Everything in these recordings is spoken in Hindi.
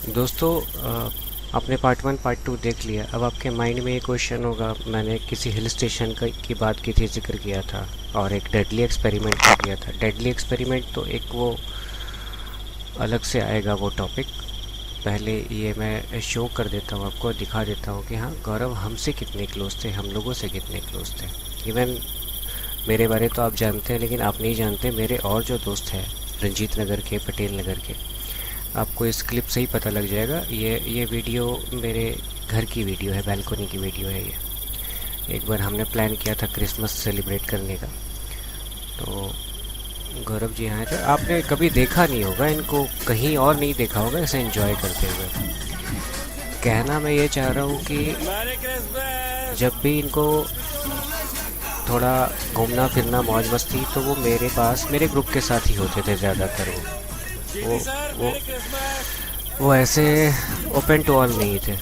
दोस्तों, आपने पार्ट वन पार्ट टू देख लिया। अब आपके माइंड में ये क्वेश्चन होगा, मैंने किसी हिल स्टेशन की बात की थी, जिक्र किया था और एक डेडली एक्सपेरिमेंट का किया था। डेडली एक्सपेरिमेंट तो एक वो अलग से आएगा वो टॉपिक। पहले ये मैं शो कर देता हूँ, आपको दिखा देता हूँ कि हाँ, गौरव हमसे कितने क्लोज थे, हम लोगों से कितने क्लोज थे। इवन मेरे बारे तो आप जानते हैं, लेकिन आप नहीं जानते मेरे और जो दोस्त हैं रंजीत नगर के, पटेल नगर के, आपको इस क्लिप से ही पता लग जाएगा। ये वीडियो मेरे घर की वीडियो है, बैल्कनी की वीडियो है ये। एक बार हमने प्लान किया था क्रिसमस सेलिब्रेट करने का, तो गौरव जी आए थे। आपने कभी देखा नहीं होगा इनको, कहीं और नहीं देखा होगा ऐसे एंजॉय करते हुए। कहना मैं ये चाह रहा हूँ कि जब भी इनको थोड़ा घूमना फिरना मौज मस्ती, तो वो मेरे पास मेरे ग्रुप के साथ ही होते थे ज़्यादातर। वो वो वो ऐसे ओपन टू ऑल नहीं थे।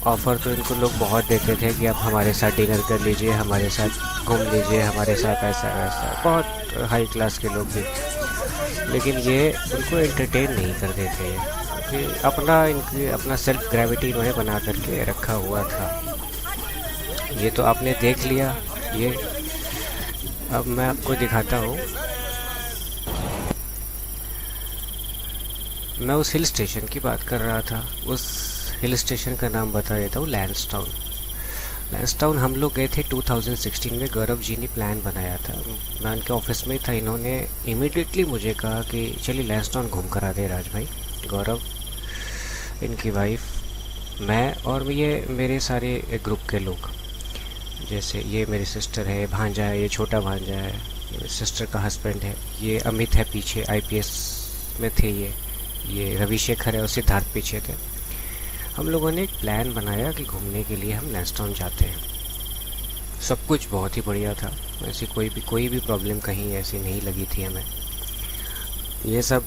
ऑफ़र तो इनको लोग बहुत देते थे कि आप हमारे साथ डिनर कर लीजिए, हमारे साथ घूम लीजिए, हमारे साथ ऐसा वैसा, बहुत हाई क्लास के लोग भी। लेकिन ये उनको एंटरटेन नहीं करते थे, कि इनकी अपना सेल्फ ग्रेविटी इन्होंने बना करके रखा हुआ था। ये तो आपने देख लिया। ये अब मैं आपको दिखाता हूँ। मैं उस हिल स्टेशन की बात कर रहा था। उस हिल स्टेशन का नाम बता देता हूँ, लैंसडाउन। लैंसडाउन हम लोग गए थे 2016 में। गौरव जी ने प्लान बनाया था, मैं उनके ऑफिस में था। इन्होंने इमीडिएटली मुझे कहा कि चलिए लैंसडाउन घूम कर आते राज भाई। गौरव, इनकी वाइफ, मैं और ये मेरे सारे ग्रुप के लोग, जैसे ये मेरी सिस्टर है, भांजा है, ये छोटा भांजा है, ये सिस्टर का हस्बैंड है, ये अमित है पीछे, आईपीएस में थे ये रविशेखर है और सिद्धार्थ पीछे थे। हम लोगों ने एक प्लान बनाया कि घूमने के लिए हम लैंसडाउन जाते हैं। सब कुछ बहुत ही बढ़िया था, ऐसी कोई भी प्रॉब्लम कहीं ऐसी नहीं लगी थी हमें। ये सब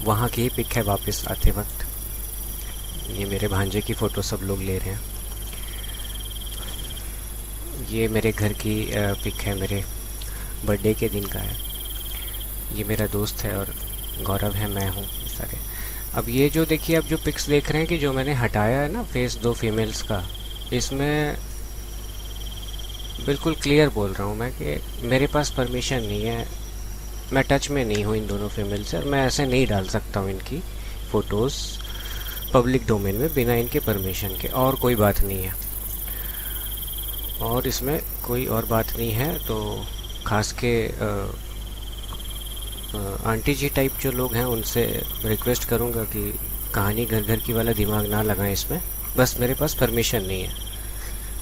वहाँ की ही पिक है वापस आते वक्त। ये मेरे भांजे की फ़ोटो सब लोग ले रहे हैं। ये मेरे घर की पिक है, मेरे बर्थडे के दिन का है। ये मेरा दोस्त है और गौरव है, मैं हूँ, सारे। अब ये जो देखिए, अब जो पिक्स देख रहे हैं कि जो मैंने हटाया है ना फेस दो फीमेल्स का, इसमें बिल्कुल क्लियर बोल रहा हूँ मैं कि मेरे पास परमिशन नहीं है, मैं टच में नहीं हूँ इन दोनों फीमेल से, और मैं ऐसे नहीं डाल सकता हूँ इनकी फ़ोटोज़ पब्लिक डोमेन में बिना इनके परमिशन के। और कोई बात नहीं है, और इसमें कोई और बात नहीं है। तो खास के आंटी जी टाइप जो लोग हैं उनसे रिक्वेस्ट करूंगा कि कहानी घर घर की वाला दिमाग ना लगाएं इसमें। बस मेरे पास परमिशन नहीं है।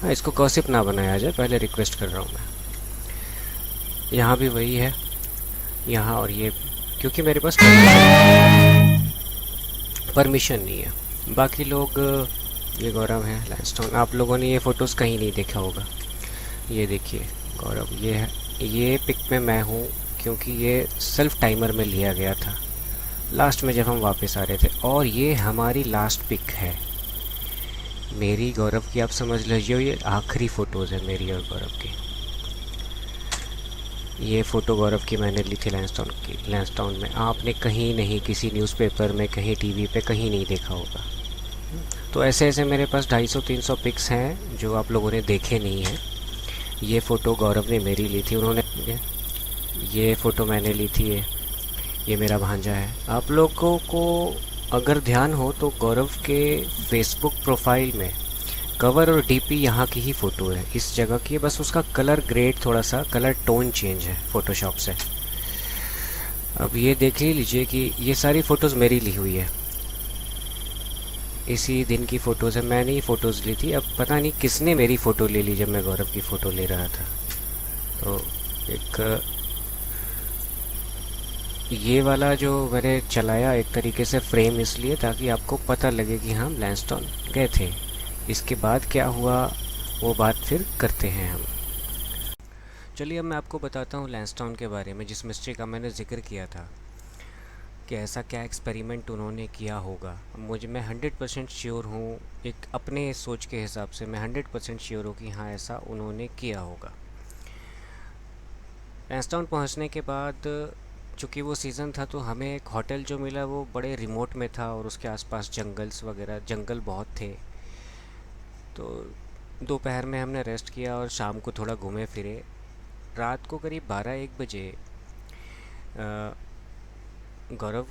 हाँ, इसको गॉसिप ना बनाया जाए, पहले रिक्वेस्ट कर रहा हूँ मैं। यहाँ भी वही है, यहाँ और ये, क्योंकि मेरे पास परमिशन नहीं है। बाकी लोग, ये गौरव है लैंसडाउन। आप लोगों ने ये फ़ोटोज़ कहीं नहीं देखा होगा। ये देखिए गौरव, ये है, ये पिक में मैं हूँ, क्योंकि ये सेल्फ टाइमर में लिया गया था लास्ट में जब हम वापस आ रहे थे। और ये हमारी लास्ट पिक है, मेरी गौरव की। आप समझ लीजिए ये आखिरी फ़ोटोज़ है मेरी और गौरव की। ये फ़ोटो गौरव की मैंने ली थी लैंसडाउन में। आपने कहीं नहीं, किसी न्यूज़पेपर में, कहीं टीवी पे कहीं नहीं देखा होगा। तो ऐसे ऐसे मेरे पास 250-300 पिक्स हैं जो आप लोगों ने देखे नहीं हैं। ये फ़ोटो गौरव ने मेरी ली थी, उन्होंने, ये फ़ोटो मैंने ली थी। ये मेरा भांजा है। आप लोगों को अगर ध्यान हो तो गौरव के फेसबुक प्रोफाइल में कवर और डीपी यहाँ की ही फ़ोटो है, इस जगह की है। बस उसका कलर ग्रेड, थोड़ा सा कलर टोन चेंज है फ़ोटोशॉप से। अब ये देख ही लीजिए कि ये सारी फ़ोटोज़ मेरी ली हुई है, इसी दिन की फ़ोटोज़ है, मैंने ही फ़ोटोज़ ली थी। अब पता नहीं किसने मेरी फ़ोटो ले ली जब मैं गौरव की फ़ोटो ले रहा था। तो एक ये वाला जो मैंने चलाया एक तरीके से फ्रेम, इसलिए ताकि आपको पता लगे कि हम लैंसडाउन गए थे। इसके बाद क्या हुआ वो बात फिर करते हैं हम। चलिए अब मैं आपको बताता हूँ लैंसडाउन के बारे में, जिस मिस्ट्री का मैंने जिक्र किया था कि ऐसा क्या एक्सपेरिमेंट उन्होंने किया होगा। मुझे, मैं 100% श्योर हूँ, एक अपने सोच के हिसाब से मैं 100% श्योर हूँ कि हाँ, ऐसा उन्होंने किया होगा। लैंसडाउन पहुँचने के बाद चूँकि वो सीज़न था तो हमें एक होटल जो मिला वो बड़े रिमोट में था और उसके आसपास जंगल्स वगैरह जंगल बहुत थे। तो दोपहर में हमने रेस्ट किया और शाम को थोड़ा घूमे फिरे। रात को करीब 12-1 बजे अ, गौरव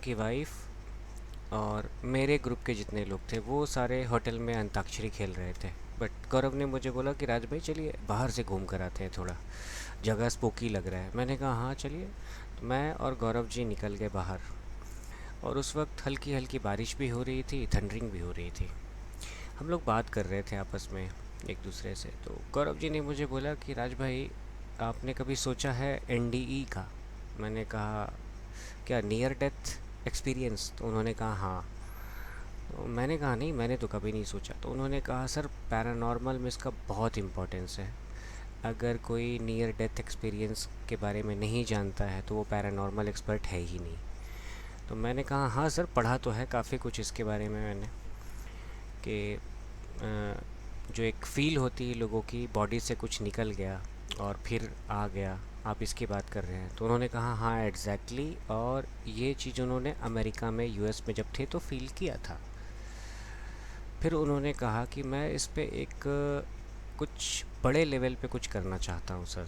की वाइफ और मेरे ग्रुप के जितने लोग थे वो सारे होटल में अंताक्षरी खेल रहे थे। बट गौरव ने मुझे बोला कि राज भाई चलिए बाहर से घूम कर आते हैं, थोड़ा जगह स्पोकी लग रहा है। मैंने कहा हाँ चलिए। तो मैं और गौरव जी निकल गए बाहर और उस वक्त हल्की हल्की बारिश भी हो रही थी, थंडरिंग भी हो रही थी। हम लोग बात कर रहे थे आपस में एक दूसरे से। तो गौरव जी ने मुझे बोला कि राज भाई आपने कभी सोचा है एनडीई का? मैंने कहा क्या, नियर डेथ एक्सपीरियंस? तो उन्होंने कहा हाँ। तो मैंने कहा नहीं, मैंने तो कभी नहीं सोचा। तो उन्होंने कहा सर पैरानॉर्मल में इसका बहुत इम्पोर्टेंस है। अगर कोई नियर डेथ एक्सपीरियंस के बारे में नहीं जानता है तो वो पैरानॉर्मल एक्सपर्ट है ही नहीं। तो मैंने कहा हाँ सर, पढ़ा तो है काफ़ी कुछ इसके बारे में मैंने, कि जो एक फ़ील होती है लोगों की, बॉडी से कुछ निकल गया और फिर आ गया, आप इसकी बात कर रहे हैं। तो उन्होंने कहा हाँ एग्जैक्टली, और ये चीज़ उन्होंने अमेरिका में यूएस में जब थे तो फील किया था। फिर उन्होंने कहा कि मैं इस पे एक कुछ बड़े लेवल पे कुछ करना चाहता हूँ सर।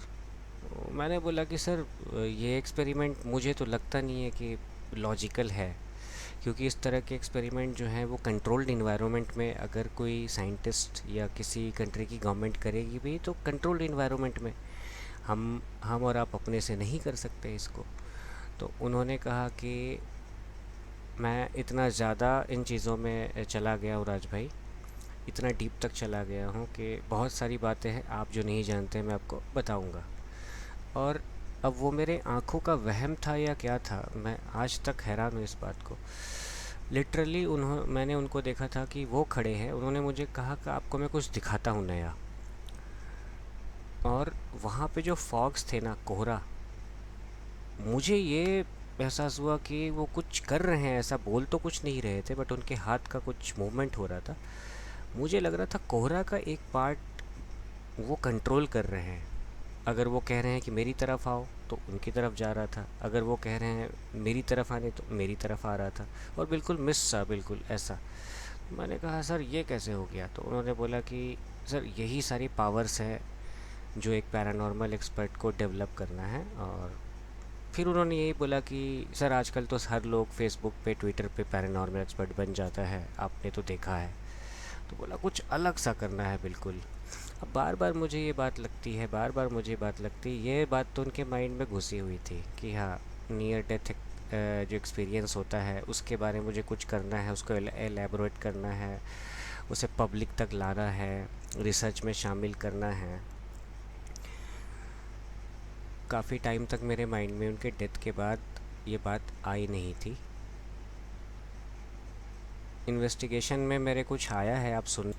तो मैंने बोला कि सर ये एक्सपेरिमेंट मुझे तो लगता नहीं है कि लॉजिकल है, क्योंकि इस तरह के एक्सपेरिमेंट जो हैं वो कंट्रोल्ड इन्वायरमेंट में अगर कोई साइंटिस्ट या किसी कंट्री की गवर्नमेंट करेगी भी तो कंट्रोल्ड इन्वायरमेंट में, हम और आप अपने से नहीं कर सकते इसको। तो उन्होंने कहा कि मैं इतना ज़्यादा इन चीज़ों में चला गया हूँ राज भाई, इतना डीप तक चला गया हूँ कि बहुत सारी बातें हैं आप जो नहीं जानते मैं आपको बताऊँगा। और अब वो मेरे आँखों का वहम था या क्या था, मैं आज तक हैरान हूँ इस बात को। लिटरली मैंने उनको देखा था कि वो खड़े हैं, उन्होंने मुझे कहा कि आपको मैं कुछ दिखाता हूँ नया। और वहाँ पे जो फॉग्स थे ना, कोहरा, मुझे ये एहसास हुआ कि वो कुछ कर रहे हैं, ऐसा बोल तो कुछ नहीं रहे थे बट उनके हाथ का कुछ मूवमेंट हो रहा था। मुझे लग रहा था कोहरा का एक पार्ट वो कंट्रोल कर रहे हैं। अगर वो कह रहे हैं कि मेरी तरफ आओ तो उनकी तरफ जा रहा था, अगर वो कह रहे हैं मेरी तरफ आने तो मेरी तरफ आ रहा था, और बिल्कुल मिस सा, बिल्कुल ऐसा। मैंने कहा सर ये कैसे हो गया? तो उन्होंने बोला कि सर यही सारी पावर्स हैं जो एक पैरानॉर्मल एक्सपर्ट को डेवलप करना है। और फिर उन्होंने यही बोला कि सर आजकल तो हर लोग फेसबुक पे, ट्विटर पे पैरानॉर्मल एक्सपर्ट बन जाता है, आपने तो देखा है। तो बोला कुछ अलग सा करना है बिल्कुल। अब बार बार मुझे ये बात लगती है, बार बार मुझे बात लगती है, ये बात तो उनके माइंड में घुसी हुई थी कि हाँ नियर डेथ जो एक्सपीरियंस होता है उसके बारे में मुझे कुछ करना है, उसको एलेबोरेट करना है, उसे पब्लिक तक लाना है, रिसर्च में शामिल करना है। काफ़ी टाइम तक मेरे माइंड में उनके डेथ के बाद ये बात आई नहीं थी। इन्वेस्टिगेशन में मेरे कुछ आया है, आप सुन।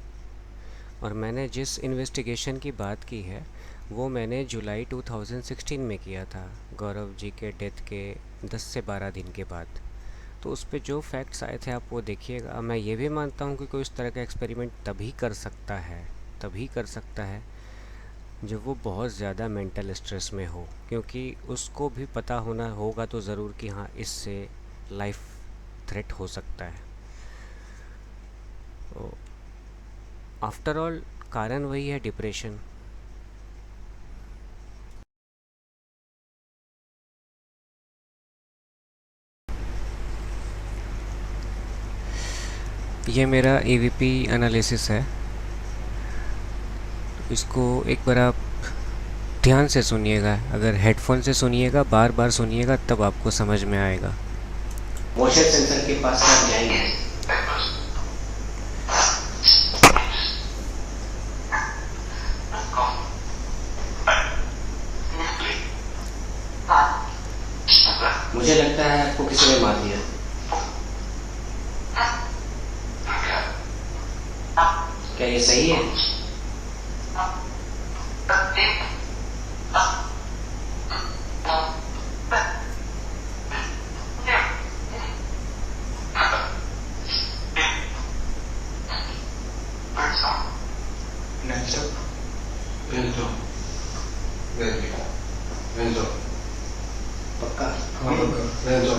और मैंने जिस इन्वेस्टिगेशन की बात की है वो मैंने जुलाई 2016 में किया था, गौरव जी के डेथ के 10 से 12 दिन के बाद। तो उस पे जो फैक्ट्स आए थे आप वो देखिएगा। मैं ये भी मानता हूँ कि कोई इस तरह का एक्सपेरिमेंट तभी कर सकता है, तभी कर सकता है जब वो बहुत ज़्यादा मेंटल स्ट्रेस में हो, क्योंकि उसको भी पता होना होगा तो ज़रूर कि हाँ इससे लाइफ थ्रेट हो सकता है। तो आफ्टर ऑल कारण वही है, डिप्रेशन। ये मेरा एवीपी एनालिसिस है, इसको एक बार आप ध्यान से सुनिएगा। अगर हेडफोन से सुनिएगा, बार बार सुनिएगा, तब आपको समझ में आएगा। मोशन सेंसर के पास आप जाएंगे, मुझे लगता है आपको किसी ने मार दिया। क्या ये सही है? Venzo. Venzo. Venzo. पक्का? कर रहने दो।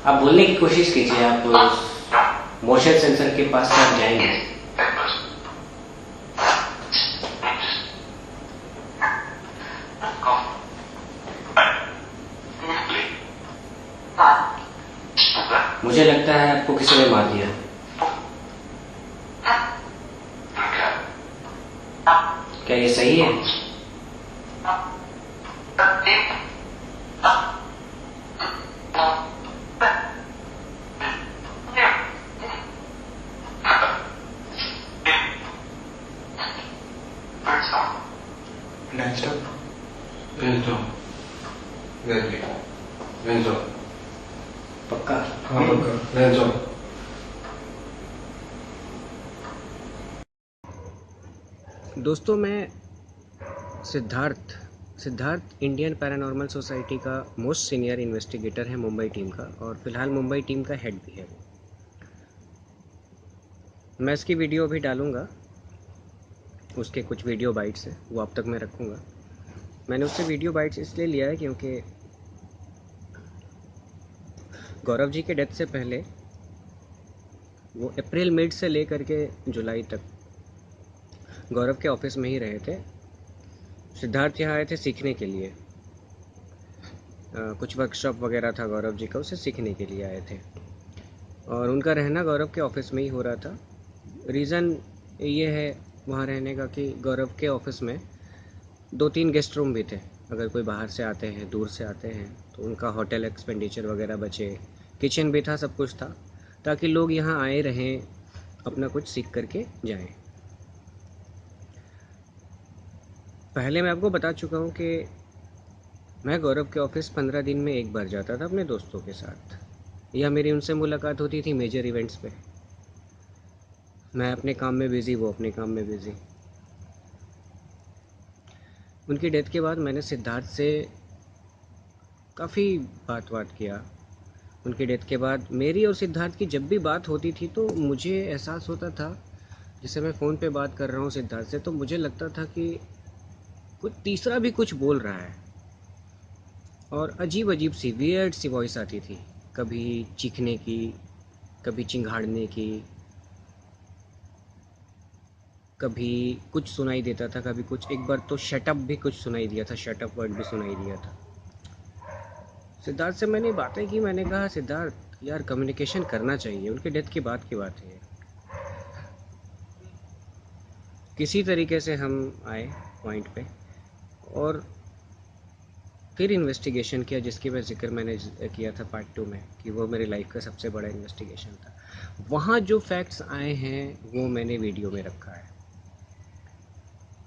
आप बोलने की कोशिश कीजिए, आप मोशन सेंसर के पास से आप जाएंगे। मुझे लगता है आपको किसी ने मार दिया। क्या ये सही है? नेक्स्ट रहने दो। रहने दो। पक्का? हाँ पक्का रहने दो। दोस्तों, मैं Siddharth Siddharth Indian paranormal society का मोस्ट सीनियर इन्वेस्टिगेटर है मुंबई टीम का, और फिलहाल मुंबई टीम का हेड भी है। मैं इसकी वीडियो भी डालूंगा, उसके कुछ वीडियो बाइट्स हैं, वो अब तक मैं रखूंगा। मैंने उससे वीडियो बाइट्स इसलिए लिया है क्योंकि गौरव जी के डेथ से पहले वो अप्रैल मिड से लेकर के जुलाई तक गौरव के ऑफिस में ही रहे थे। सिद्धार्थ यहाँ आए थे सीखने के लिए, कुछ वर्कशॉप वगैरह था गौरव जी का, उसे सीखने के लिए आए थे, और उनका रहना गौरव के ऑफिस में ही हो रहा था। रीज़न ये है वहाँ रहने का कि गौरव के ऑफिस में 2-3 गेस्ट रूम भी थे। अगर कोई बाहर से आते हैं, दूर से आते हैं, तो उनका होटल एक्सपेंडिचर वगैरह बचे। किचन भी था, सब कुछ था, ताकि लोग यहाँ आए रहें, अपना कुछ सीख करके जाएं। पहले मैं आपको बता चुका हूँ कि मैं गौरव के ऑफिस 15 दिन में एक बार जाता था अपने दोस्तों के साथ, या मेरी उनसे मुलाकात होती थी मेजर इवेंट्स पे। मैं अपने काम में बिज़ी, वो अपने काम में बिज़ी। उनकी डेथ के बाद मैंने सिद्धार्थ से काफ़ी बात किया। उनकी डेथ के बाद मेरी और सिद्धार्थ की जब भी बात होती थी तो मुझे एहसास होता था, जैसे मैं फ़ोन पे बात कर रहा हूँ सिद्धार्थ से, तो मुझे लगता था कि कुछ तीसरा भी कुछ बोल रहा है, और अजीब अजीब सी वियर्ड सी वॉइस आती थी, कभी चीखने की, कभी चिंघाड़ने की, कभी कुछ सुनाई देता था, कभी कुछ। एक बार तो शटअप भी कुछ सुनाई दिया था, शटअप वर्ड भी सुनाई दिया था। सिद्धार्थ से मैंने बातें की, मैंने कहा सिद्धार्थ यार कम्युनिकेशन करना चाहिए। उनके डेथ की बात है। किसी तरीके से हम आए पॉइंट पे, और फिर इन्वेस्टिगेशन किया, जिसकी मैं जिक्र मैंने किया था पार्ट 2 में, कि वो मेरी लाइफ का सबसे बड़ा इन्वेस्टिगेशन था। वहाँ जो फैक्ट्स आए हैं वो मैंने वीडियो में रखा है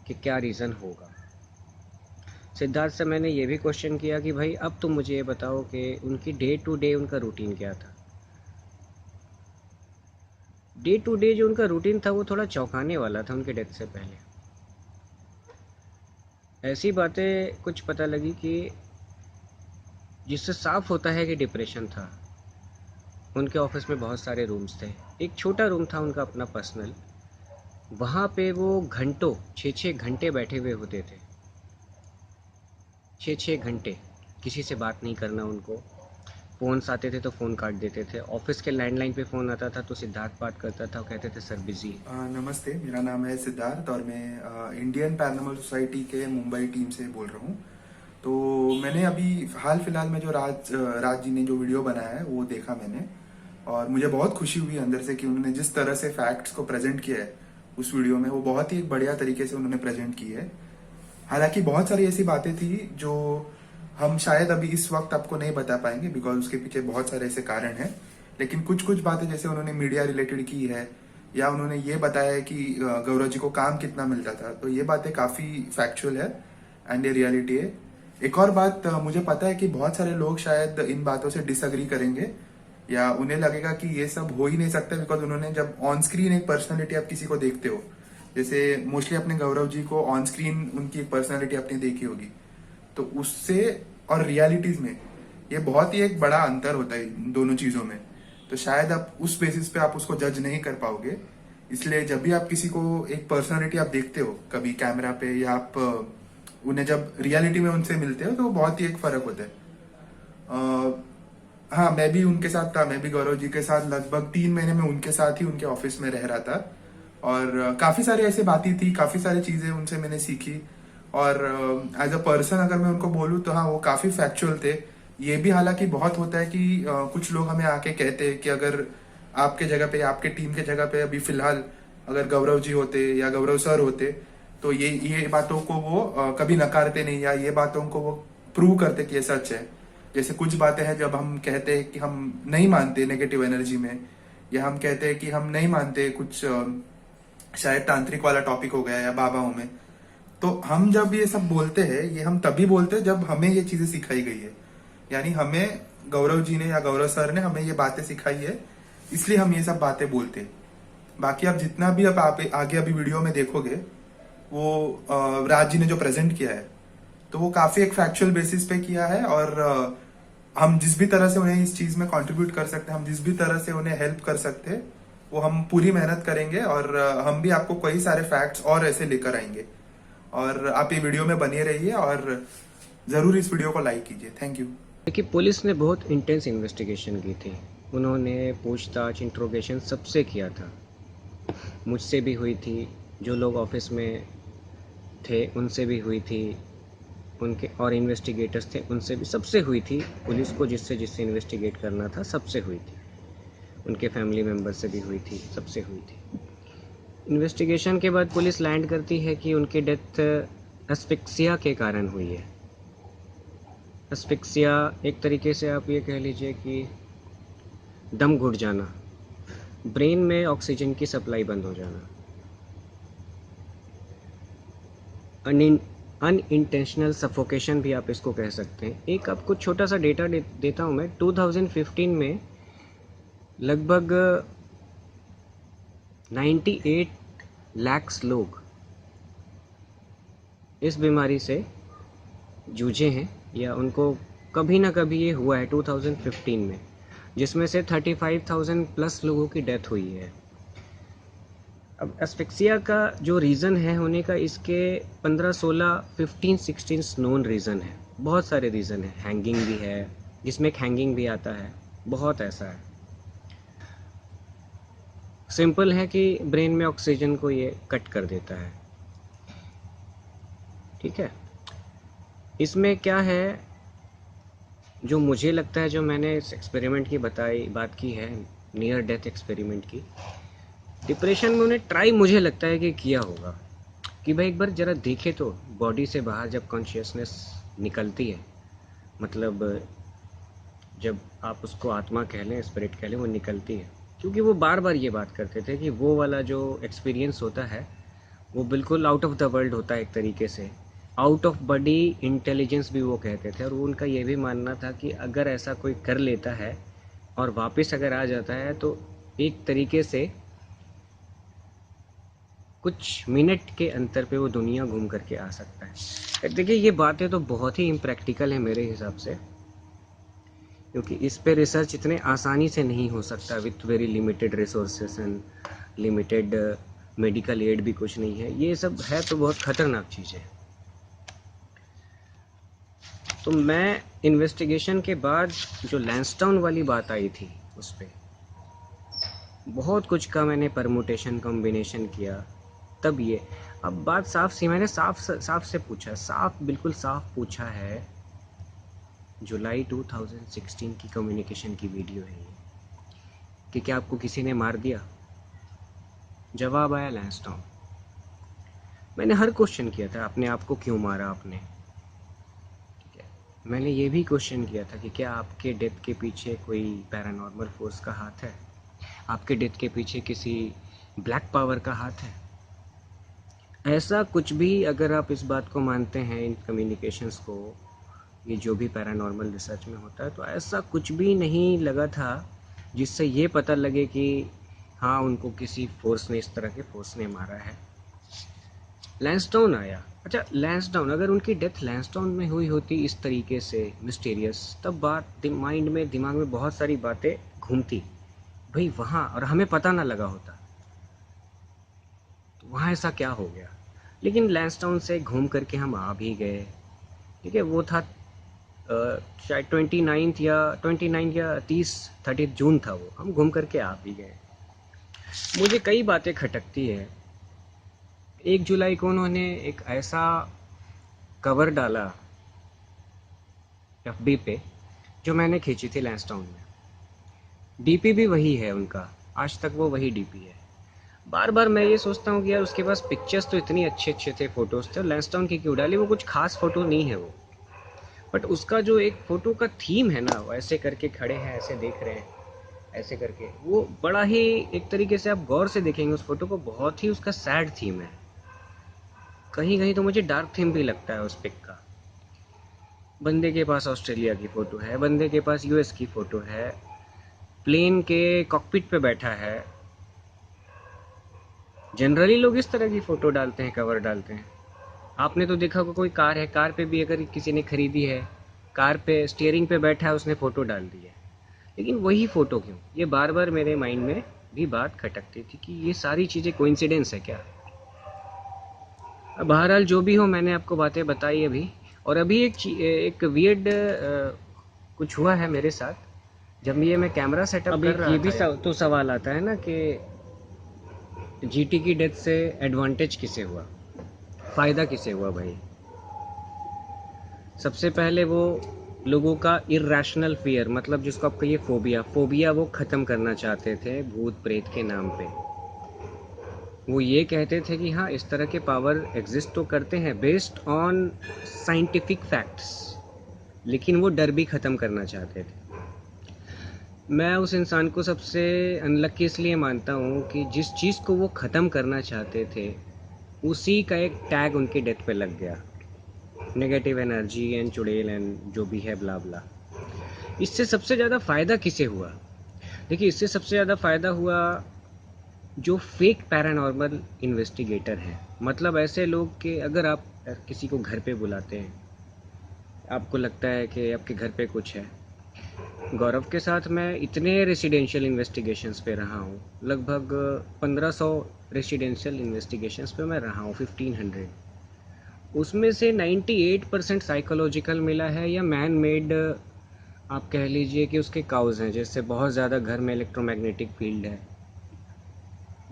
कि क्या रीज़न होगा। सिद्धार्थ से मैंने ये भी क्वेश्चन किया कि भाई अब तुम मुझे ये बताओ कि उनकी डे टू डे उनका रूटीन क्या था। डे टू डे जो उनका रूटीन था वो थोड़ा चौंकाने वाला था उनके डेथ से पहले। ऐसी बातें कुछ पता लगी कि जिससे साफ होता है कि डिप्रेशन था। उनके ऑफिस में बहुत सारे रूम्स थे, एक छोटा रूम था उनका अपना पर्सनल, वहाँ पे वो घंटों 6-6 घंटे बैठे हुए होते थे। 6-6 घंटे किसी से बात नहीं करना उनको। फ़ोन्स आते थे तो फ़ोन काट देते थे। ऑफिस के लैंडलाइन पे फ़ोन आता था तो सिद्धार्थ बात करता था, वो कहते थे सर बिजी। नमस्ते, मेरा नाम है सिद्धार्थ और मैं इंडियन पैरानॉर्मल सोसाइटी के मुंबई टीम से बोल रहा हूँ। तो मैंने अभी हाल फिलहाल में जो राज जी ने जो वीडियो बनाया है वो देखा मैंने, और मुझे बहुत खुशी हुई अंदर से कि उन्होंने जिस तरह से फैक्ट्स को प्रेजेंट किया है उस वीडियो में, वो बहुत ही एक बढ़िया तरीके से उन्होंने प्रेजेंट की है। हालांकि बहुत सारी ऐसी बातें थी जो हम शायद अभी इस वक्त आपको नहीं बता पाएंगे, बिकॉज उसके पीछे बहुत सारे ऐसे कारण हैं। लेकिन कुछ कुछ बातें जैसे उन्होंने मीडिया रिलेटेड की है, या उन्होंने ये बताया है कि गौरव जी को काम कितना मिलता था, तो ये बातें काफी फैक्चुअल है एंड ये रियलिटी है। एक और बात, मुझे पता है कि बहुत सारे लोग शायद इन बातों से डिसअग्री करेंगे, या उन्हें लगेगा कि ये सब हो ही नहीं सकता, बिकॉज उन्होंने जब ऑन स्क्रीन एक पर्सनैलिटी आप किसी को देखते हो, जैसे मोस्टली अपने गौरव जी को ऑन स्क्रीन उनकी एक पर्सनैलिटी आपने देखी होगी, तो उससे और रियलिटीज में ये बहुत ही एक बड़ा अंतर होता है इन दोनों चीज़ों में। तो शायद आप उस बेसिस पे आप उसको जज नहीं कर पाओगे। इसलिए जब भी आप किसी को एक पर्सनालिटी आप देखते हो कभी कैमरा पे, या आप उन्हें जब रियलिटी में उनसे मिलते हो, तो बहुत ही एक फर्क होता है। हाँ, मैं भी उनके साथ था। मैं भी गौरव जी के साथ लगभग 3 महीने में उनके साथ ही उनके ऑफिस में रह रहा था। और काफी सारी ऐसी बातें थी, काफी सारी चीजें उनसे मैंने सीखी। और एज अ पर्सन अगर मैं उनको बोलूँ तो हाँ, वो काफी फैक्चुअल थे। ये भी हालांकि बहुत होता है कि कुछ लोग हमें आके कहते हैं कि अगर आपके जगह पे, आपके टीम के जगह पे अभी फिलहाल अगर गौरव जी होते या गौरव सर होते, तो ये बातों को वो कभी नकारते नहीं, या ये बातों को वो प्रूव करते कि ये सच है। जैसे कुछ बातें हैं जब हम कहते हैं कि हम नहीं मानते नेगेटिव एनर्जी में, या हम कहते हैं कि हम नहीं मानते कुछ शायद तांत्रिक वाला टॉपिक हो गया या बाबाओं में, तो हम जब ये सब बोलते हैं, ये हम तभी बोलते हैं जब हमें ये चीजें सिखाई गई है। यानी हमें गौरव जी ने या गौरव सर ने हमें ये बातें सिखाई है, इसलिए हम ये सब बातें बोलते हैं। बाकी आप जितना भी आप आगे अभी वीडियो में देखोगे, वो राज जी ने जो प्रेजेंट किया है, तो वो काफी एक फैक्चुअल बेसिस पे किया है। और हम जिस भी तरह से उन्हें इस चीज में कंट्रीब्यूट कर सकते हैं, हम जिस भी तरह से उन्हें हेल्प कर सकते हैं, वो हम पूरी मेहनत करेंगे। और हम भी आपको कई सारे फैक्ट्स और ऐसे लेकर आएंगे। और आप ये वीडियो में बने रहिए और जरूर इस वीडियो को लाइक कीजिए। Thank you. देखिए, पुलिस ने बहुत इंटेंस इन्वेस्टिगेशन की थी। उन्होंने पूछताछ, इंट्रोगेशन सबसे किया था। मुझसे भी हुई थी, जो लोग ऑफिस में थे उनसे भी हुई थी, उनके और इन्वेस्टिगेटर्स थे उनसे भी, सबसे हुई थी। पुलिस को जिससे जिससे इन्वेस्टिगेट करना था सबसे हुई थी। उनके फैमिली मेम्बर से भी हुई थी, सबसे हुई थी। इन्वेस्टिगेशन के बाद पुलिस लैंड करती है कि उनकी डेथ एस्फिक्सिया के कारण हुई है। एस्फिक्सिया एक तरीके से आप ये कह लीजिए कि दम घुट जाना, ब्रेन में ऑक्सीजन की सप्लाई बंद हो जाना, अनइंटेंशनल सफोकेशन भी आप इसको कह सकते हैं। एक आपको छोटा सा डेटा देता हूँ मैं। 2015 में लगभग 98 लाख लोग इस बीमारी से जूझे हैं, या उनको कभी ना कभी ये हुआ है 2015 में, जिसमें से 35,000 प्लस लोगों की डेथ हुई है। अब एस्फिक्सिया का जो रीज़न है होने का, इसके 15, 16, 15, 16 नोन रीज़न है। बहुत सारे रीज़न है। हैंगिंग भी है, जिसमें हैंगिंग भी आता है, बहुत ऐसा है। सिंपल है कि ब्रेन में ऑक्सीजन को ये कट कर देता है। ठीक है। इसमें क्या है, जो मुझे लगता है, जो मैंने इस एक्सपेरिमेंट की बात की है, नियर डेथ एक्सपेरिमेंट की, डिप्रेशन में उन्हें ट्राई मुझे लगता है कि किया होगा कि भाई एक बार ज़रा देखे तो बॉडी से बाहर जब कॉन्शियसनेस निकलती है, मतलब जब आप उसको आत्मा कह लें, स्पिरिट कह लें, वो निकलती है। क्योंकि वो बार बार ये बात करते थे कि वो वाला जो एक्सपीरियंस होता है वो बिल्कुल आउट ऑफ द वर्ल्ड होता है, एक तरीके से आउट ऑफ बॉडी इंटेलिजेंस भी वो कहते थे। और उनका ये भी मानना था कि अगर ऐसा कोई कर लेता है और वापस अगर आ जाता है, तो एक तरीके से कुछ मिनट के अंतर पे वो दुनिया घूम करके आ सकता है। देखिए, ये बातें तो बहुत ही इम्प्रैक्टिकल है मेरे हिसाब से, क्योंकि इस पे रिसर्च इतने आसानी से नहीं हो सकता with very limited resources and limited medical aid भी कुछ नहीं है। ये सब है तो बहुत ख़तरनाक चीज़ है। तो मैं इन्वेस्टिगेशन के बाद जो लैंसडाउन वाली बात आई थी, उस पर बहुत कुछ का मैंने परमुटेशन कॉम्बिनेशन किया, तब ये अब बात साफ सी, मैंने साफ से पूछा, बिल्कुल साफ पूछा है। जुलाई 2016 की कम्युनिकेशन की वीडियो है ये, कि क्या आपको किसी ने मार दिया? जवाब आया लैंसडाउन। मैंने हर क्वेश्चन किया था, अपने आप को क्यों मारा आपने? ठीक है। मैंने ये भी क्वेश्चन किया था कि क्या आपके डेथ के पीछे कोई पैरानॉर्मल फोर्स का हाथ है? आपके डेथ के पीछे किसी ब्लैक पावर का हाथ है? ऐसा कुछ भी, अगर आप इस बात को मानते हैं, इन कम्युनिकेशंस को, ये जो भी पैरानॉर्मल रिसर्च में होता है, तो ऐसा कुछ भी नहीं लगा था जिससे ये पता लगे कि हाँ, उनको किसी फोर्स ने, इस तरह के फोर्स ने मारा है। लैंसडाउन आया। अच्छा, लैंसडाउन, अगर उनकी डेथ लैंसडाउन में हुई होती इस तरीके से मिस्टीरियस, तब बात माइंड में, दिमाग में बहुत सारी बातें घूमती भाई वहाँ, और हमें पता ना लगा होता तो वहाँ ऐसा क्या हो गया। लेकिन लैंसडाउन से घूम करके हम आ भी गए। ठीक है, वो था शायद 29 या 30 जून था वो, हम घूम करके आ भी गए। मुझे कई बातें खटकती है। 1 जुलाई को उन्होंने एक ऐसा कवर डाला एफबी पे, जो मैंने खींची थी लैंसडाउन में। डीपी भी वही है उनका, आज तक वो वही डीपी है। बार बार मैं ये सोचता हूँ कि यार उसके पास पिक्चर्स तो इतनी अच्छे अच्छे थे, फोटोज थे, लैंसडाउन की क्यों डाली? वो कुछ खास फोटो नहीं है वो, बट उसका जो एक फोटो का थीम है ना, वो ऐसे करके खड़े हैं, ऐसे देख रहे हैं, ऐसे करके, वो बड़ा ही, एक तरीके से आप गौर से देखेंगे उस फोटो को, बहुत ही उसका सैड थीम है। कहीं कहीं तो मुझे डार्क थीम भी लगता है उस पिक का। बंदे के पास ऑस्ट्रेलिया की फ़ोटो है, बंदे के पास यूएस की फ़ोटो है, प्लेन के कॉकपिट पे बैठा है। जनरली लोग इस तरह की फ़ोटो डालते हैं, कवर डालते हैं। आपने तो देखा होगा, कोई कार है, कार पे भी अगर किसी ने खरीदी है, कार पे स्टीयरिंग पे बैठा है, उसने फ़ोटो डाल दी है। लेकिन वही फ़ोटो क्यों? ये बार बार मेरे माइंड में भी बात खटकती थी कि ये सारी चीज़ें कोइंसिडेंस है क्या। अब बहरहाल जो भी हो, मैंने आपको बातें बताई अभी। और अभी एक वियर्ड कुछ हुआ है मेरे साथ। जब ये मैं कैमरा सेटअप कर रहा था, ये भी तो सवाल आता है ना कि जीटी की डेथ से एडवांटेज किसे हुआ, फ़ायदा किसे हुआ भाई। सबसे पहले वो लोगों का इर्रेशनल फियर, मतलब जिसको आप कहिए फोबिया वो ख़त्म करना चाहते थे भूत प्रेत के नाम पे। वो ये कहते थे कि हाँ, इस तरह के पावर एग्जिस्ट तो करते हैं बेस्ड ऑन साइंटिफिक फैक्ट्स, लेकिन वो डर भी ख़त्म करना चाहते थे। मैं उस इंसान को सबसे अनलक्की इसलिए मानता हूँ कि जिस चीज़ को वो ख़त्म करना चाहते थे, उसी का एक टैग उनकी डेथ पे लग गया, नेगेटिव एनर्जी एंड चुड़ैल एंड जो भी है ब्ला ब्ला। इससे सबसे ज़्यादा फ़ायदा किसे हुआ? देखिए, इससे सबसे ज़्यादा फ़ायदा हुआ जो फेक पैरानॉर्मल इन्वेस्टिगेटर हैं। मतलब ऐसे लोग कि अगर आप किसी को घर पे बुलाते हैं, आपको लगता है कि आपके घर पे कुछ है। गौरव के साथ मैं इतने रेसिडेंशियल इन्वेस्टिगेशंस पे रहा हूँ, लगभग 1500 रेसिडेंशियल इन्वेस्टिगेशंस पे मैं रहा हूँ, 1500। उसमें से 98% साइकोलॉजिकल मिला है या मैन मेड। आप कह लीजिए कि उसके काउज हैं, जैसे बहुत ज़्यादा घर में इलेक्ट्रोमैग्नेटिक फील्ड है,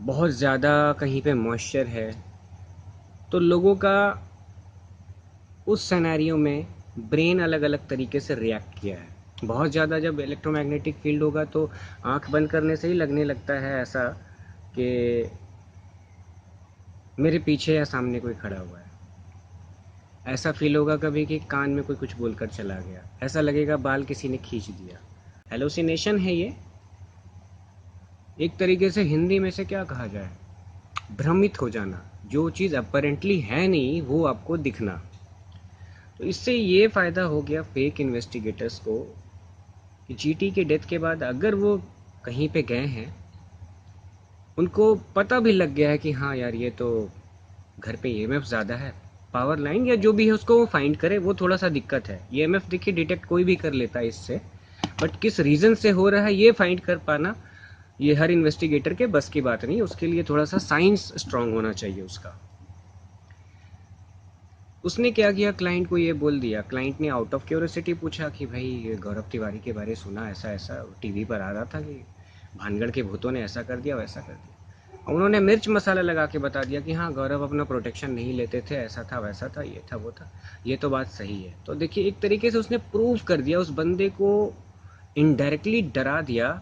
बहुत ज़्यादा कहीं पे मॉइस्चर है, तो लोगों का उस सिनेरियो में ब्रेन अलग अलग तरीके से रिएक्ट किया है। बहुत ज़्यादा जब इलेक्ट्रोमैग्नेटिक फील्ड होगा तो आंख बंद करने से ही लगने लगता है ऐसा कि मेरे पीछे या सामने कोई खड़ा हुआ है। ऐसा फील होगा कभी कि कान में कोई कुछ बोलकर चला गया, ऐसा लगेगा बाल किसी ने खींच दिया। हेलुसिनेशन है ये, एक तरीके से हिंदी में से क्या कहा जाए, भ्रमित हो जाना, जो चीज़ अपरेंटली है नहीं वो आपको दिखना। तो इससे ये फ़ायदा हो गया फेक इन्वेस्टिगेटर्स को कि जीटी के डेथ के बाद अगर वो कहीं पे गए हैं, उनको पता भी लग गया है कि हाँ यार, ये तो घर पे ईएमएफ ज़्यादा है, पावर लाइन या जो भी है उसको वो फाइंड करे, वो थोड़ा सा दिक्कत है। ईएमएफ देखिए डिटेक्ट कोई भी कर लेता है इससे, बट किस रीज़न से हो रहा है ये फाइंड कर पाना, ये हर इन्वेस्टिगेटर के बस की बात नहीं। उसके लिए थोड़ा सा साइंस स्ट्रांग होना चाहिए उसका। उसने क्या किया, क्लाइंट को ये बोल दिया। क्लाइंट ने आउट ऑफ क्यूरियोसिटी पूछा कि भाई गौरव तिवारी के बारे सुना, ऐसा ऐसा टीवी पर आ रहा था कि भानगढ़ के भूतों ने ऐसा कर दिया, वैसा कर दिया। उन्होंने मिर्च मसाला लगा के बता दिया कि हाँ, गौरव अपना प्रोटेक्शन नहीं लेते थे, ऐसा था वैसा था, ये था वो था। ये तो बात सही है। तो देखिए, एक तरीके से उसने प्रूव कर दिया, उस बंदे को इनडायरेक्टली डरा दिया।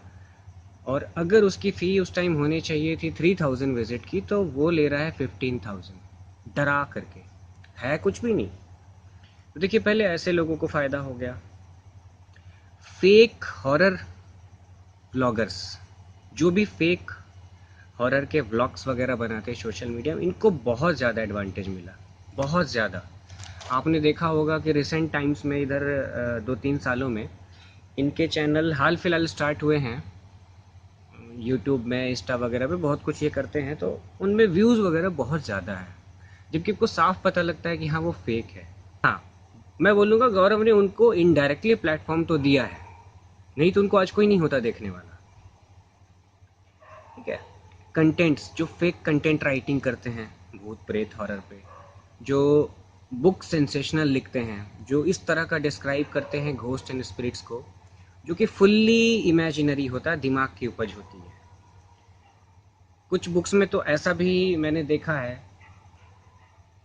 और अगर उसकी फ़ी उस टाइम होनी चाहिए थी 3000 विजिट की, तो वो ले रहा है 15000 डरा करके, है कुछ भी नहीं। तो देखिए, पहले ऐसे लोगों को फ़ायदा हो गया। फेक हॉरर ब्लॉगर्स, जो भी फेक हॉरर के व्लॉग्स वगैरह बनाते हैं सोशल मीडिया में, इनको बहुत ज़्यादा एडवांटेज मिला, बहुत ज़्यादा। आपने देखा होगा कि रिसेंट टाइम्स में इधर 2-3 सालों में इनके चैनल हाल फिलहाल स्टार्ट हुए हैं यूट्यूब में, इंस्टा वगैरह पे बहुत कुछ ये करते हैं, तो उनमें व्यूज़ वगैरह बहुत ज़्यादा है। जबकि आपको साफ पता लगता है कि हाँ वो फेक है। हाँ, मैं बोलूँगा गौरव ने उनको इनडायरेक्टली प्लेटफॉर्म तो दिया है, नहीं तो उनको आज कोई नहीं होता देखने वाला। ठीक है, कंटेंट्स जो फेक कंटेंट राइटिंग करते हैं भूत प्रेत हॉरर पे, जो बुक सेंसेशनल लिखते हैं, जो इस तरह का डिस्क्राइब करते हैं घोस्ट एंड स्पिरिट्स को, जो कि फुल्ली इमेजिनरी होता है, दिमाग की उपज होती है। कुछ बुक्स में तो ऐसा भी मैंने देखा है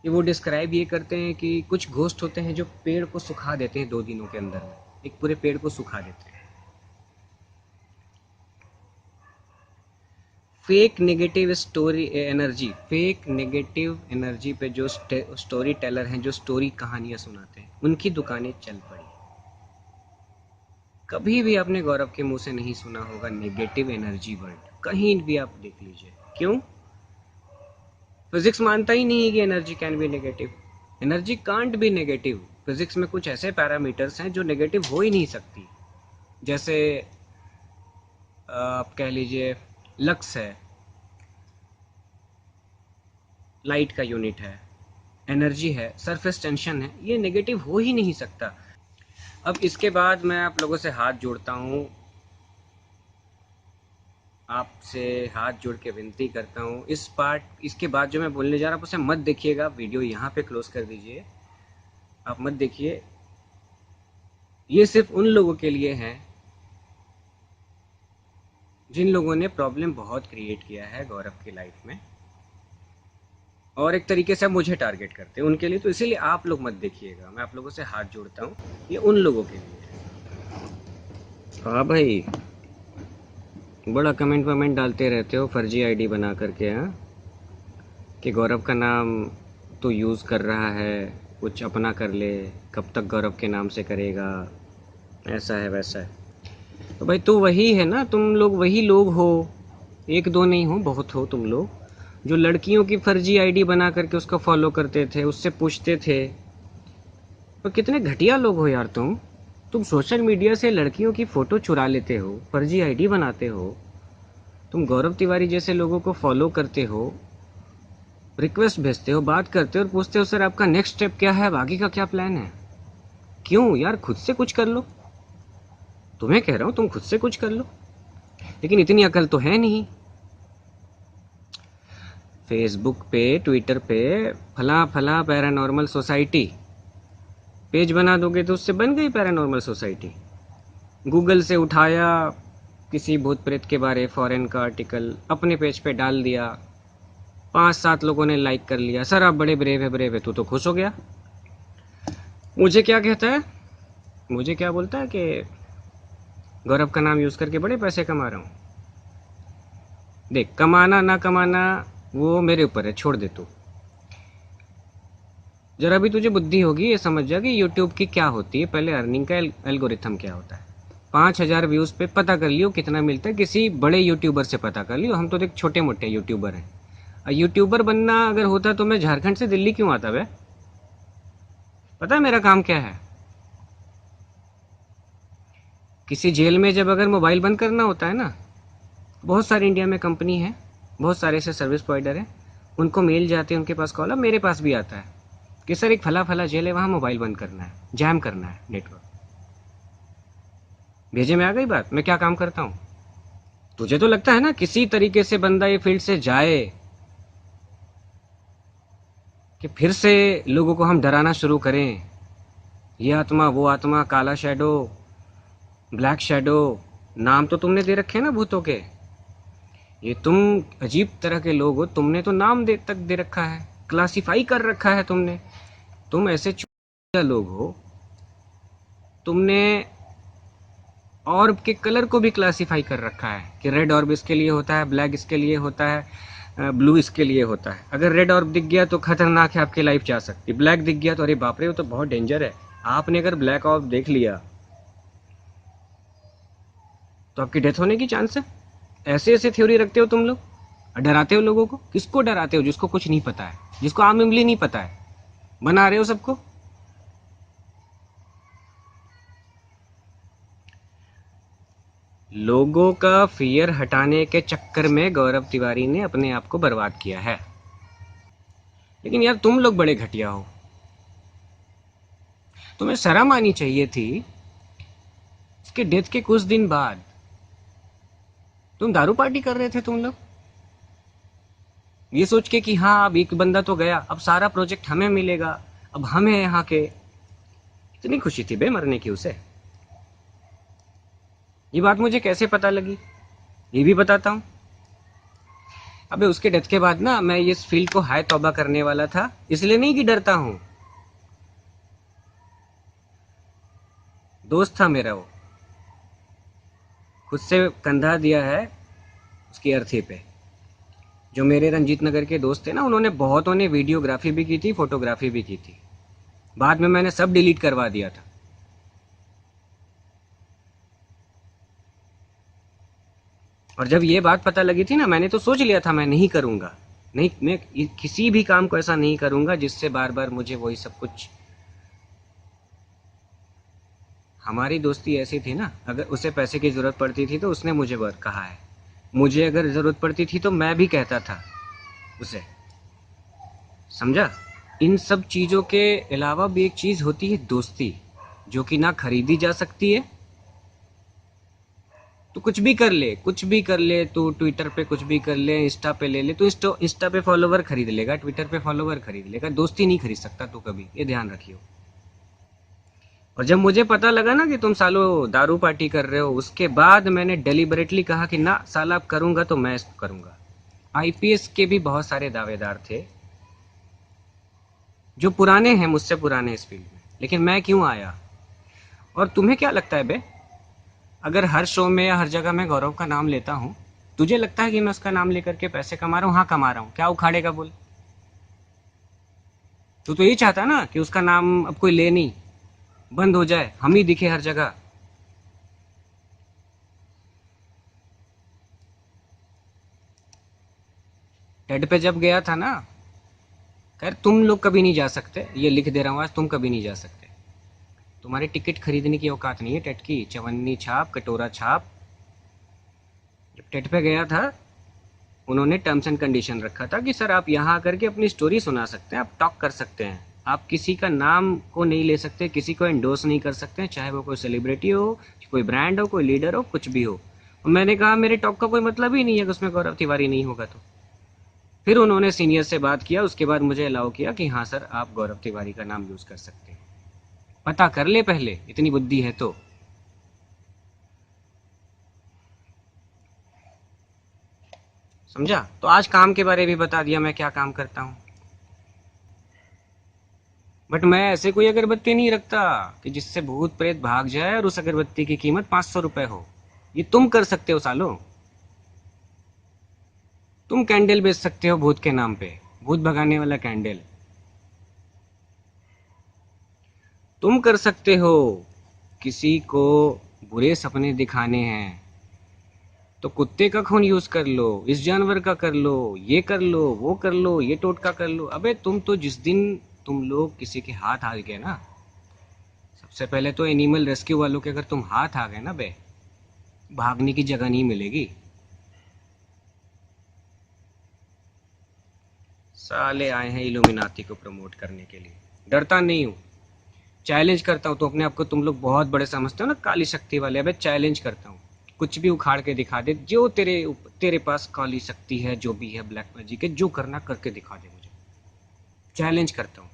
कि वो डिस्क्राइब ये करते हैं कि कुछ घोस्ट होते हैं जो पेड़ को सुखा देते हैं 2 दिनों के अंदर में, एक पूरे पेड़ को सुखा देते हैं। Fake negative story energy, fake negative energy पे जो स्टोरी टेलर हैं, जो स्टोरी कहानियां सुनाते हैं, उनकी दुकानें चल पड़ी। कभी भी आपने गौरव के मुंह से नहीं सुना होगा नेगेटिव एनर्जी वर्ड, कहीं भी आप देख लीजिए। क्यों? फिजिक्स मानता ही नहीं है कि energy can be negative. Energy can't be negative. Physics में कुछ ऐसे पैरामीटर्स हैं जो नेगेटिव हो ही नहीं सकती। जैसे आप कह लीजिए लक्स है, लाइट का यूनिट है, एनर्जी है, सरफेस टेंशन है, ये नेगेटिव हो ही नहीं सकता। अब इसके बाद मैं आप लोगों से हाथ जोड़ता हूँ, आपसे हाथ जोड़ के विनती करता हूँ, इसके बाद जो मैं बोलने जा रहा हूँ उसे मत देखिएगा। वीडियो यहाँ पे क्लोज कर दीजिए, आप मत देखिए। ये सिर्फ उन लोगों के लिए है जिन लोगों ने प्रॉब्लम बहुत क्रिएट किया है गौरव की लाइफ में, और एक तरीके से मुझे टारगेट करते हैं उनके लिए, तो इसीलिए आप लोग मत देखिएगा। मैं आप लोगों से हाथ जोड़ता हूँ, ये उन लोगों के लिए है। हाँ भाई, बड़ा कमेंट वमेंट डालते रहते हो फर्जी आईडी बना करके, हाँ, कि गौरव का नाम तो यूज़ कर रहा है, कुछ अपना कर ले, कब तक गौरव के नाम से करेगा, ऐसा है वैसा है। तो भाई तो वही है ना, तुम लोग वही लोग हो, एक दो नहीं हो, बहुत हो तुम लोग, जो लड़कियों की फर्जी आईडी बना करके उसको फॉलो करते थे, उससे पूछते थे। और कितने घटिया लोग हो यार तुम सोशल मीडिया से लड़कियों की फ़ोटो चुरा लेते हो, फर्जी आईडी बनाते हो, तुम गौरव तिवारी जैसे लोगों को फॉलो करते हो, रिक्वेस्ट भेजते हो, बात करते हो और पूछते हो सर आपका नेक्स्ट स्टेप क्या है, आगे का क्या प्लान है। क्यों यार, खुद से कुछ कर लो। तुम्हें कह रहा हूँ तुम खुद से कुछ कर लो, लेकिन इतनी अकल तो है नहीं। फेसबुक पे, ट्विटर पे फला फला पैरानॉर्मल सोसाइटी पेज बना दोगे तो उससे बन गई पैरानॉर्मल सोसाइटी। गूगल से उठाया किसी भूत प्रेत के बारे फॉरेन का आर्टिकल, अपने पेज पे डाल दिया, 5-7 लोगों ने लाइक कर लिया, सर आप बड़े ब्रेव है, तू तो खुश हो गया। मुझे क्या कहता है, मुझे क्या बोलता है कि गौरव का नाम यूज़ करके बड़े पैसे कमा रहा हूँ। देख, कमाना ना कमाना वो मेरे ऊपर है, छोड़ दे तू। जरा भी तुझे बुद्धि होगी ये समझ जा कि यूट्यूब की क्या होती है, पहले अर्निंग का एल्गोरिथम क्या होता है। 5000 व्यूज़ पे पता कर लियो कितना मिलता है, किसी बड़े यूट्यूबर से पता कर लियो। हम तो देख छोटे मोटे यूट्यूबर हैं। यूट्यूबर बनना अगर होता तो मैं झारखंड से दिल्ली क्यों आता बे? पता है मेरा काम क्या है? किसी जेल में जब अगर मोबाइल बंद करना होता है ना, बहुत सारी इंडिया में कंपनी है, बहुत सारे ऐसे सर्विस प्रोवाइडर हैं, उनको मेल जाते हैं, उनके पास कॉल, अब मेरे पास भी आता है कि सर एक फला फला जेल है, वहाँ मोबाइल बंद करना है, जैम करना है नेटवर्क। भेजे में आ गई बात, मैं क्या काम करता हूँ। तुझे तो लगता है ना किसी तरीके से बंदा ये फील्ड से जाए कि फिर से लोगों को हम डराना शुरू करें, ये आत्मा वो आत्मा, काला शैडो, ब्लैक शैडो, नाम तो तुमने दे रखे हैं ना भूतों के। ये तुम अजीब तरह के लोग हो, तुमने तो नाम तक दे रखा है, क्लासिफाई कर रखा है तुमने। तुम ऐसे चूतिया लोग हो, तुमने ऑर्ब के कलर को भी क्लासिफाई कर रखा है कि रेड ऑर्ब इसके लिए होता है, ब्लैक इसके लिए होता है, ब्लू इसके लिए होता है। अगर रेड ऑर्ब दिख गया तो खतरनाक है, आपकी लाइफ जा सकती। ब्लैक दिख गया तो अरे बाप रे, वो तो बहुत डेंजर है। आपने अगर ब्लैक ऑर्ब देख लिया तो आपकी डेथ होने की चांस है। ऐसे ऐसे थ्योरी रखते हो तुम लोग, डराते हो लोगों को। किसको डराते हो? जिसको कुछ नहीं पता है, जिसको आम इमली नहीं पता है, बना रहे हो सबको। लोगों का फियर हटाने के चक्कर में गौरव तिवारी ने अपने आप को बर्बाद किया है। लेकिन यार तुम लोग बड़े घटिया हो। तुम्हें शर्म आनी चाहिए थी। उसके डेथ के कुछ दिन बाद तुम दारू पार्टी कर रहे थे तुम लोग, ये सोच के कि हाँ अब एक बंदा तो गया, अब सारा प्रोजेक्ट हमें मिलेगा, अब हमें यहाँ के। इतनी खुशी थी बे मरने की उसे। ये बात मुझे कैसे पता लगी ये भी बताता हूँ। अबे उसके डेथ के बाद ना मैं इस फील्ड को हाय तौबा करने वाला था, इसलिए नहीं कि डरता हूँ। दोस्त था मेरा वो, खुद से कंधा दिया है उसकी अर्थी पे। जो मेरे रंजीत नगर के दोस्त थे ना, उन्होंने बहुतों ने वीडियोग्राफी भी की थी, फोटोग्राफी भी की थी। बाद में मैंने सब डिलीट करवा दिया था। और जब ये बात पता लगी थी ना, मैंने तो सोच लिया था मैं नहीं करूंगा। नहीं, मैं किसी भी काम को ऐसा नहीं करूंगा जिससे बार बार मुझे वही सब कुछ। हमारी दोस्ती ऐसी थी ना, अगर उसे पैसे की जरूरत पड़ती थी तो उसने मुझे कहा है, मुझे अगर जरूरत पड़ती थी तो मैं भी कहता था उसे। समझा? इन सब चीजों के अलावा भी एक चीज होती है दोस्ती, जो कि ना खरीदी जा सकती है। तो कुछ भी कर ले, कुछ भी कर ले, तू ट्विटर पे कुछ भी कर ले, इंस्टा पे ले ले, तो इंस्टा पे फॉलोवर खरीद लेगा, ट्विटर पे फॉलोवर खरीद लेगा, दोस्ती नहीं खरीद सकता तू कभी, ये ध्यान रखियो। और जब मुझे पता लगा ना कि तुम सालों दारू पार्टी कर रहे हो, उसके बाद मैंने डेलिबरेटली कहा कि ना साला अब करूंगा तो मैं इसको करूंगा। आईपीएस के भी बहुत सारे दावेदार थे जो पुराने हैं, मुझसे पुराने इस फील्ड में, लेकिन मैं क्यों आया? और तुम्हें क्या लगता है बे, अगर हर शो में या हर जगह मैं गौरव का नाम लेता हूँ, तुझे लगता है कि मैं उसका नाम लेकर के पैसे कमा रहा हूँ? हाँ कमा रहा हूँ। क्या उखाड़ेगा बोल? तू तो यही चाहता ना कि उसका नाम अब कोई ले नहीं, बंद हो जाए, हम ही दिखे हर जगह। टेड पे जब गया था ना, खैर तुम लोग कभी नहीं जा सकते, ये लिख दे रहा हूँ आज, तुम कभी नहीं जा सकते। तुम्हारी टिकट खरीदने की औकात नहीं है टेट की, चवन्नी छाप, कटोरा छाप। जब टेट पे गया था, उन्होंने टर्म्स एंड कंडीशन रखा था कि सर आप यहाँ आकर के अपनी स्टोरी सुना सकते हैं, आप टॉक कर सकते हैं, आप किसी का नाम को नहीं ले सकते, किसी को एंडोर्स नहीं कर सकते, चाहे वो कोई सेलिब्रिटी हो, कोई ब्रांड हो, कोई लीडर हो, कुछ भी हो। और मैंने कहा मेरे टॉक का कोई मतलब ही नहीं है कि उसमें गौरव तिवारी नहीं होगा। तो फिर उन्होंने सीनियर से बात किया, उसके बाद मुझे अलाउ किया कि हाँ सर आप गौरव तिवारी का नाम यूज कर सकते हैं। पता कर ले पहले, इतनी बुद्धि है तो। समझा? तो आज काम के बारे में भी बता दिया मैं क्या काम करता हूँ। बट मैं ऐसे कोई अगरबत्ती नहीं रखता कि जिससे भूत प्रेत भाग जाए और उस अगरबत्ती की कीमत 500 रुपए हो। ये तुम कर सकते हो सालो। तुम कैंडल बेच सकते हो भूत के नाम पे, भूत भगाने वाला कैंडल। तुम कर सकते हो, किसी को बुरे सपने दिखाने हैं तो कुत्ते का खून यूज कर लो, इस जानवर का कर लो, ये कर लो, वो कर लो, ये टोटका कर लो। अबे तुम तो जिस दिन तुम लोग किसी के हाथ आ गए ना, सबसे पहले तो एनिमल रेस्क्यू वालों के अगर तुम हाथ आ गए ना बे, भागने की जगह नहीं मिलेगी। साले आए हैं इल्यूमिनाती को प्रमोट करने के लिए। डरता नहीं हूँ, चैलेंज करता हूँ। तो अपने आप को तुम लोग बहुत बड़े समझते हो ना, काली शक्ति वाले। अबे चैलेंज करता हूँ, कुछ भी उखाड़ के दिखा दे, जो तेरे पास काली शक्ति है, जो भी है ब्लैक मैजिक है, जो करना करके दिखा दे मुझे। चैलेंज करता हूँ।